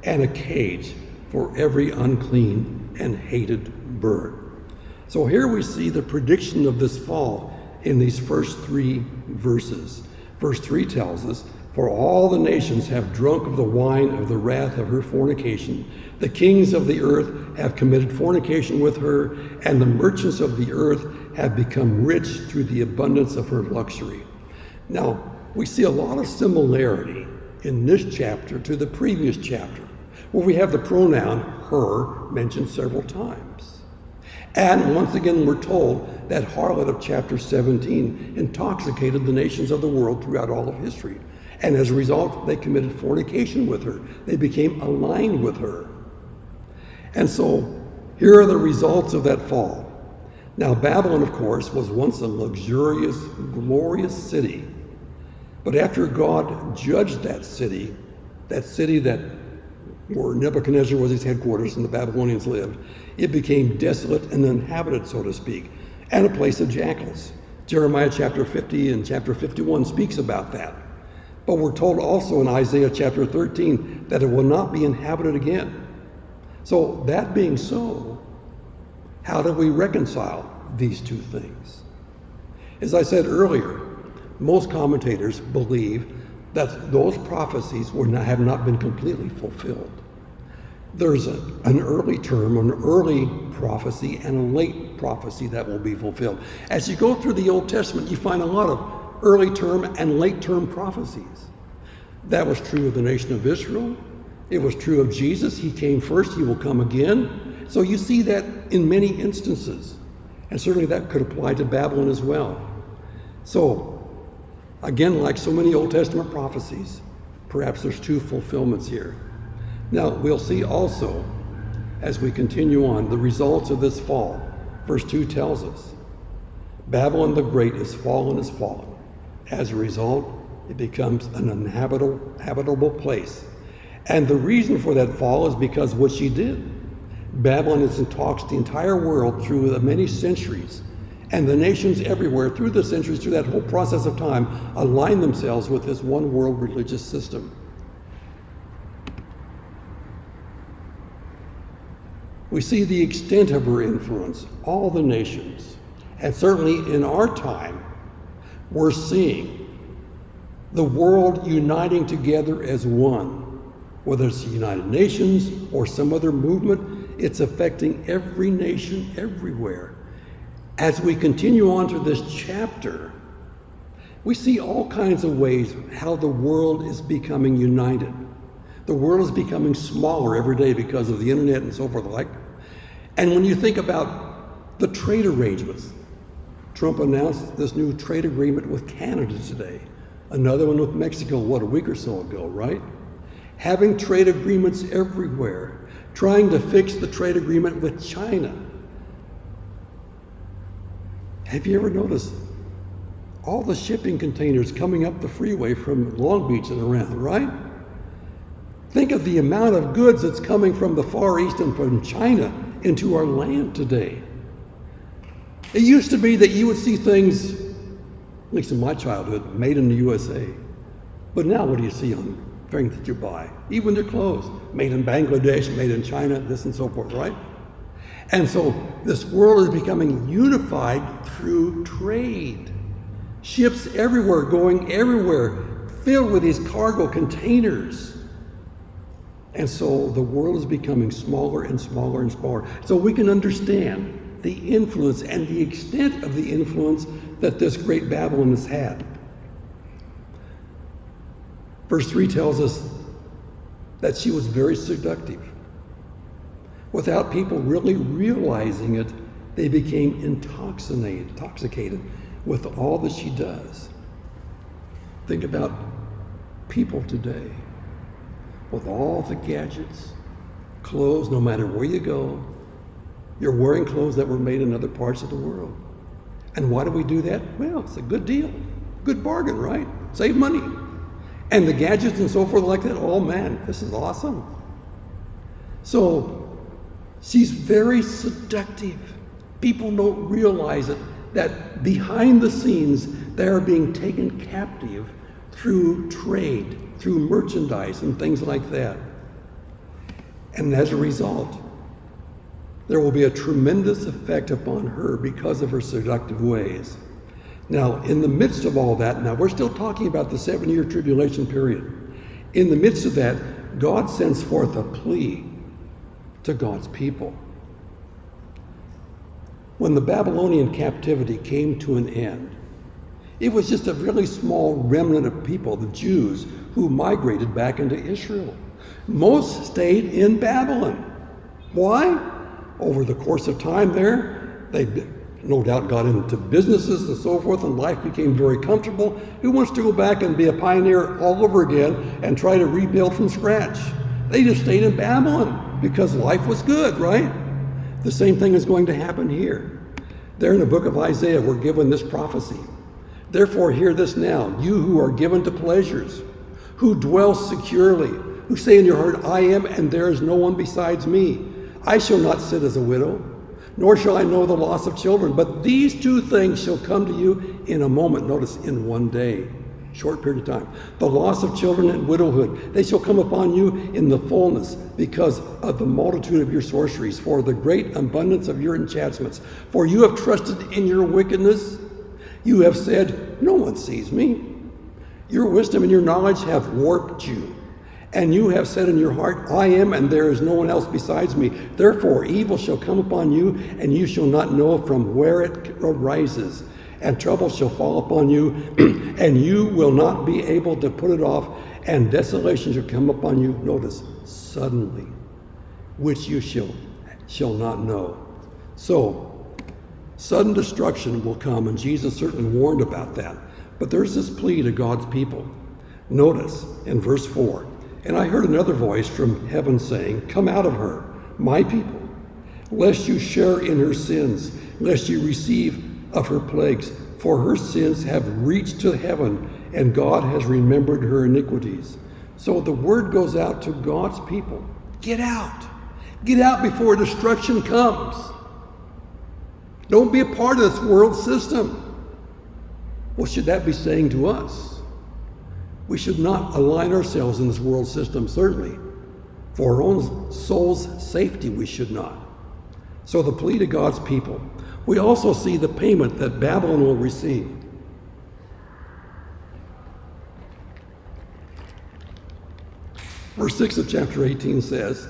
S1: and a cage for every unclean and hated bird. So here we see the prediction of this fall in these first 3 verses. Verse 3 tells us, for all the nations have drunk of the wine of the wrath of her fornication. The kings of the earth have committed fornication with her, and the merchants of the earth have become rich through the abundance of her luxury. Now, we see a lot of similarity in this chapter to the previous chapter, where we have the pronoun her mentioned several times. And once again, we're told that harlot of chapter 17 intoxicated the nations of the world throughout all of history. And as a result, they committed fornication with her. They became aligned with her. And so Here are the results of that fall. Now, Babylon, of course, was once a luxurious, glorious city. But after God judged that city that where Nebuchadnezzar was his headquarters and the Babylonians lived, it became desolate and uninhabited, so to speak, and a place of jackals. Jeremiah chapter 50 and chapter 51 speaks about that. But we're told also in Isaiah chapter 13 that it will not be inhabited again. So that being so, how do we reconcile these two things? As I said earlier, most commentators believe that those prophecies have not been completely fulfilled. There's an early term, an early prophecy, and a late prophecy that will be fulfilled. As you go through the Old Testament, you find a lot of early term and late term prophecies. That was true of the nation of Israel. It was true of Jesus. He came first, he will come again. So you see that in many instances. And certainly that could apply to Babylon as well. So, again, like so many Old Testament prophecies, perhaps there's two fulfillments here. Now, we'll see also, as we continue on, the results of this fall. Verse 2 tells us, Babylon the Great is fallen. As a result, it becomes an uninhabitable place. And the reason for that fall is because of what she did. Babylon has intoxicated the entire world through the many centuries, and the nations everywhere through the centuries, through that whole process of time, aligned themselves with this one world religious system. We see the extent of her influence, all the nations, and certainly in our time, we're seeing the world uniting together as one. Whether it's the United Nations or some other movement, it's affecting every nation everywhere. As we continue on to this chapter, we see all kinds of ways how the world is becoming united. The world is becoming smaller every day because of the internet and so forth like. And when you think about the trade arrangements, Trump announced this new trade agreement with Canada today. Another one with Mexico, a week or so ago, right? Having trade agreements everywhere, trying to fix the trade agreement with China. Have you ever noticed all the shipping containers coming up the freeway from Long Beach and around, right? Think of the amount of goods that's coming from the Far East and from China into our land today. It used to be that you would see things, at least in my childhood, made in the USA. But now what do you see on things that you buy? Even their clothes, made in Bangladesh, made in China, this and so forth, right? And so this world is becoming unified through trade. Ships everywhere, going everywhere, filled with these cargo containers. And so the world is becoming smaller and smaller and smaller. So we can understand the influence and the extent of the influence that this great Babylon has had. Verse 3 tells us that she was very seductive. Without people really realizing it, they became intoxicated with all that she does. Think about people today. With all the gadgets, clothes, no matter where you go, you're wearing clothes that were made in other parts of the world. And why do we do that? Well, it's a good deal, good bargain, right? Save money. And the gadgets and so forth like that, oh man, this is awesome. So she's very seductive. People don't realize it, that behind the scenes, they are being taken captive through trade, through merchandise and things like that. And as a result, there will be a tremendous effect upon her because of her seductive ways. Now, in the midst of all that, now we're still talking about the 7-year tribulation period. In the midst of that, God sends forth a plea to God's people. When the Babylonian captivity came to an end, it was just a really small remnant of people, the Jews, who migrated back into Israel. Most stayed in Babylon. Why? Over the course of time there, they no doubt got into businesses and so forth, and life became very comfortable. Who wants to go back and be a pioneer all over again and try to rebuild from scratch? They just stayed in Babylon because life was good, right? The same thing is going to happen here. There in the book of Isaiah, we're given this prophecy. Therefore, hear this now, you who are given to pleasures, who dwell securely, who say in your heart, I am, and there is no one besides me. I shall not sit as a widow, nor shall I know the loss of children. But these two things shall come to you in a moment. Notice, in one day, short period of time. The loss of children and widowhood, they shall come upon you in the fullness because of the multitude of your sorceries, for the great abundance of your enchantments. For you have trusted in your wickedness. You have said, no one sees me. Your wisdom and your knowledge have warped you. And you have said in your heart, I am, and there is no one else besides me. Therefore, evil shall come upon you, and you shall not know from where it arises. And trouble shall fall upon you, and you will not be able to put it off. And desolation shall come upon you, notice, suddenly, which you shall not know. So, sudden destruction will come, and Jesus certainly warned about that. But there's this plea to God's people. Notice in verse 4, and I heard another voice from heaven saying, come out of her, my people, lest you share in her sins, lest you receive of her plagues, for her sins have reached to heaven, and God has remembered her iniquities. So the word goes out to God's people. Get out. Get out before destruction comes. Don't be a part of this world system. What should that be saying to us? We should not align ourselves in this world system, certainly. For our own soul's safety, we should not. So the plea to God's people. We also see the payment that Babylon will receive. Verse 6 of chapter 18 says,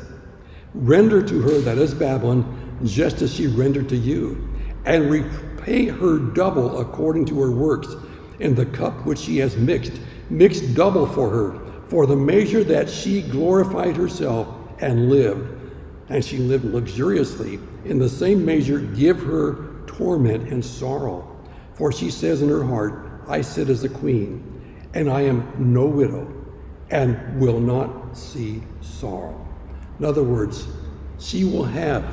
S1: render to her, that is Babylon, just as she rendered to you, and repay her double according to her works, in the cup which she has mixed double for her, for the measure that she glorified herself and she lived luxuriously, in the same measure give her torment and sorrow. For she says in her heart, I sit as a queen, and I am no widow, and will not see sorrow. In other words, she will have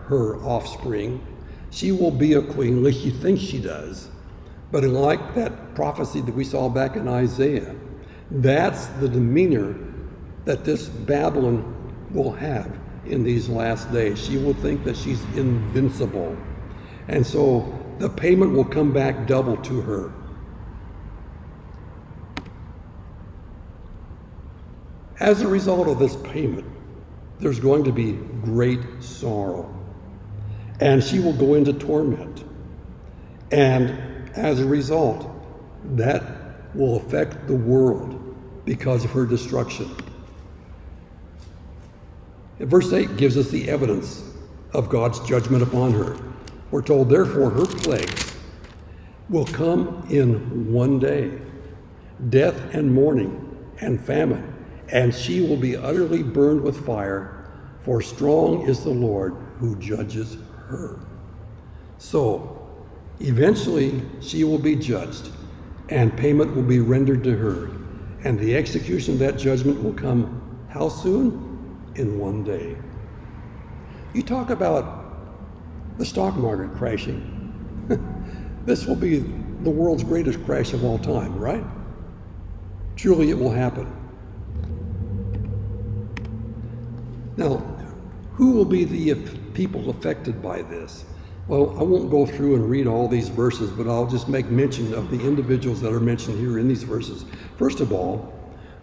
S1: her offspring. She will be a queen, at least she thinks she does. But like that prophecy that we saw back in Isaiah, that's the demeanor that this Babylon will have in these last days. She will think that she's invincible. And so the payment will come back double to her. As a result of this payment, there's going to be great sorrow. And she will go into torment. And as a result, that will affect the world because of her destruction. And verse 8 gives us the evidence of God's judgment upon her. We're told, therefore, her plagues will come in one day, death and mourning and famine, and she will be utterly burned with fire, for strong is the Lord who judges her. So, eventually she will be judged, and payment will be rendered to her, and the execution of that judgment will come how soon? In one day. You talk about the stock market crashing. This will be the world's greatest crash of all time, right? Truly it will happen. Now, who will be the people affected by this? Well, I won't go through and read all these verses, but I'll just make mention of the individuals that are mentioned here in these verses. First of all,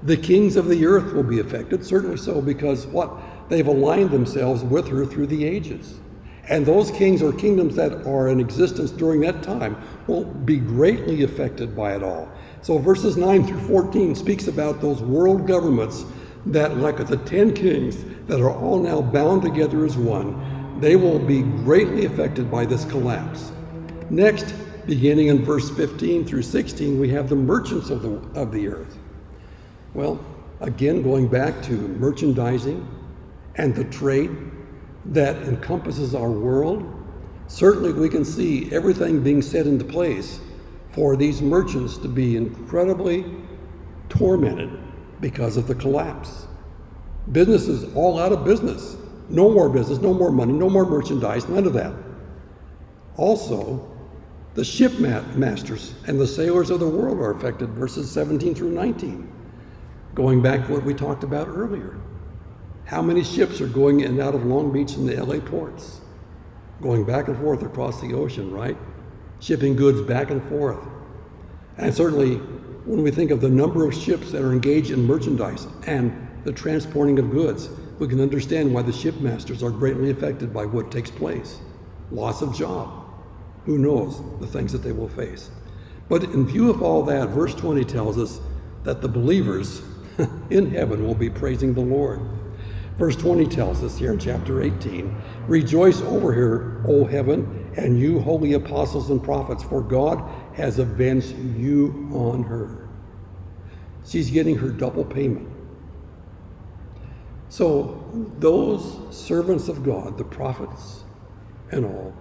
S1: the kings of the earth will be affected, certainly so, because what? They've aligned themselves with her through the ages. And those kings or kingdoms that are in existence during that time will be greatly affected by it all. So verses 9 through 14 speaks about those world governments that, like the 10 kings that are all now bound together as one, they will be greatly affected by this collapse. Next, beginning in verse 15 through 16, we have the merchants of the earth. Well, again, going back to merchandising and the trade that encompasses our world, certainly we can see everything being set into place for these merchants to be incredibly tormented because of the collapse. Businesses all out of business. No more business, no more money, no more merchandise, none of that. Also, the shipmasters and the sailors of the world are affected, verses 17 through 19. Going back to what we talked about earlier. How many ships are going in and out of Long Beach and the LA ports? Going back and forth across the ocean, right? Shipping goods back and forth. And certainly, when we think of the number of ships that are engaged in merchandise and the transporting of goods, we can understand why the shipmasters are greatly affected by what takes place. Loss of job. Who knows the things that they will face. But in view of all that, verse 20 tells us that the believers in heaven will be praising the Lord. Verse 20 tells us here in chapter 18, rejoice over her, O heaven, and you holy apostles and prophets, for God has avenged you on her. She's getting her double payment. So those servants of God, the prophets and all,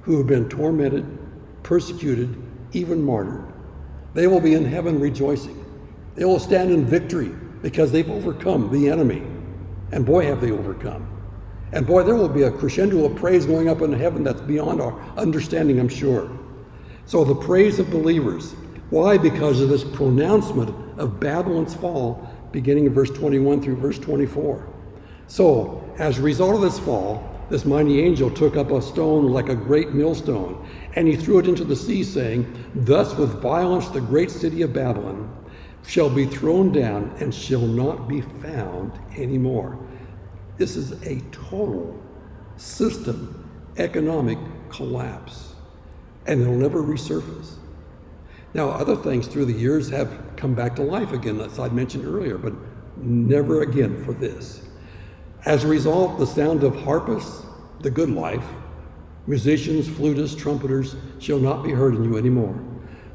S1: who have been tormented, persecuted, even martyred, they will be in heaven rejoicing. They will stand in victory because they've overcome the enemy. And boy, have they overcome. And boy, there will be a crescendo of praise going up in heaven that's beyond our understanding, I'm sure. So the praise of believers. Why? Because of this pronouncement of Babylon's fall, beginning in verse 21 through verse 24. So, as a result of this fall, this mighty angel took up a stone like a great millstone, and he threw it into the sea, saying, thus with violence the great city of Babylon shall be thrown down and shall not be found anymore. This is a total system economic collapse, and it'll never resurface. Now, other things through the years have come back to life again, as I mentioned earlier, but never again for this. As a result, the sound of harpists, the good life, musicians, flutists, trumpeters shall not be heard in you anymore.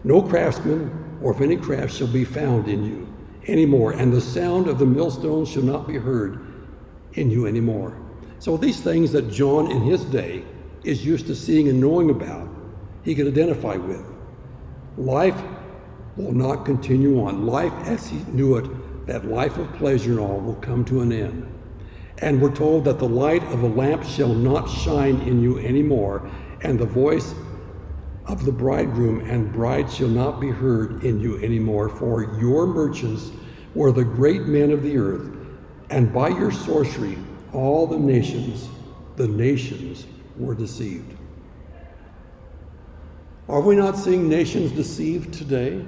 S1: No craftsman or of any craft shall be found in you anymore, and the sound of the millstones shall not be heard in you anymore. So these things that John in his day is used to seeing and knowing about, he could identify with. Life will not continue on. Life as he knew it, that life of pleasure and all, will come to an end. And we're told that the light of a lamp shall not shine in you anymore, and the voice of the bridegroom and bride shall not be heard in you anymore, for your merchants were the great men of the earth, and by your sorcery all the nations were deceived. Are we not seeing nations deceived today,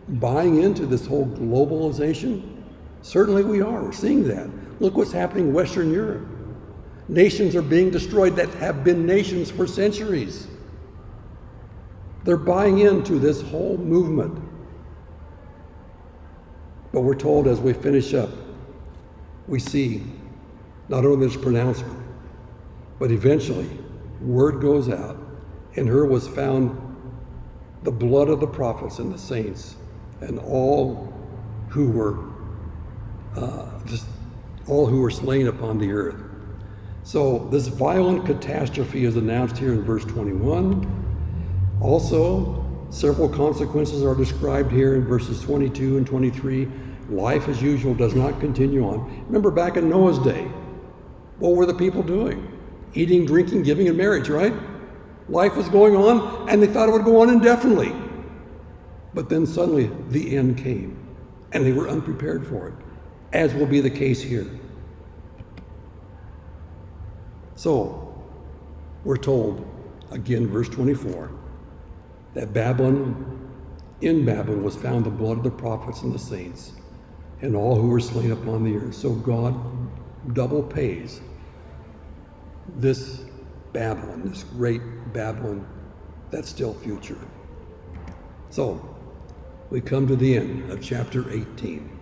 S1: buying into this whole globalization? Certainly we are. We're seeing that. Look what's happening in Western Europe. Nations are being destroyed that have been nations for centuries. They're buying into this whole movement. But we're told as we finish up, we see not only this pronouncement, but eventually word goes out, in her was found the blood of the prophets and the saints, and all who were slain upon the earth. So this violent catastrophe is announced here in verse 21. Also, several consequences are described here in verses 22 and 23. Life as usual does not continue on. Remember back in Noah's day, what were the people doing? Eating, drinking, giving in marriage, right? Life was going on, and they thought it would go on indefinitely. But then suddenly the end came, and they were unprepared for it, as will be the case here. So, we're told, again, verse 24, that in Babylon was found the blood of the prophets and the saints, and all who were slain upon the earth. So God double pays this Babylon, this great Babylon that's still future. So, we come to the end of chapter 18.